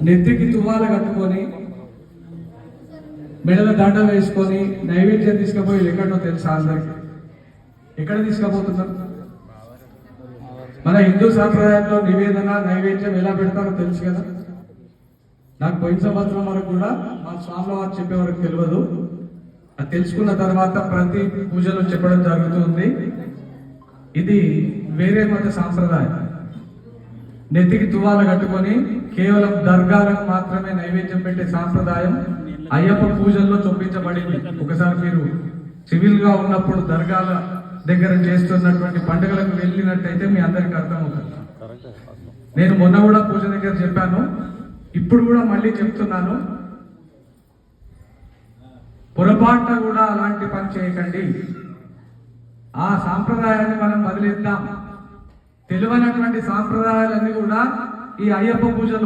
నెత్తికి తువాల కట్టుకొని మెడల దండ వేసుకొని నైవేద్యం తీసుకుపోయి ఎక్కడో తెలుసా అందరికి? ఎక్కడ తీసుకుపోతున్నారు? మన హిందూ సాంప్రదాయంలో నివేదన నైవేద్యం ఎలా పెడతారో తెలుసు కదా. నాకు పోయిన సంవత్సరం వరకు కూడా మా స్వామిలో వారు చెప్పే వరకు తెలియదు. అది తెలుసుకున్న తర్వాత ప్రతి పూజలో చెప్పడం జరుగుతుంది. ఇది వేరే మత సాంప్రదాయం. నెత్తికి తువాల కట్టుకొని కేవలం దర్గాలకు మాత్రమే నైవేద్యం పెట్టే సాంప్రదాయం అయ్యప్ప పూజల్లో చొప్పించబడింది. ఒకసారి మీరు సివిల్ గా ఉన్నప్పుడు దర్గాల దగ్గర చేస్తున్నటువంటి పండుగలకు వెళ్ళినట్టయితే మీ అందరికి అర్థమవుతుంది. నేను మొన్న కూడా పూజ దగ్గర చెప్పాను, ఇప్పుడు కూడా మళ్ళీ చెప్తున్నాను, పొరపాటున కూడా అలాంటి పని చేయకండి. ఆ సాంప్రదాయాన్ని మనం వదిలేద్దాం. తెలివైనటువంటి సాంప్రదాయాలన్నీ కూడా ఈ అయ్యప్ప పూజలు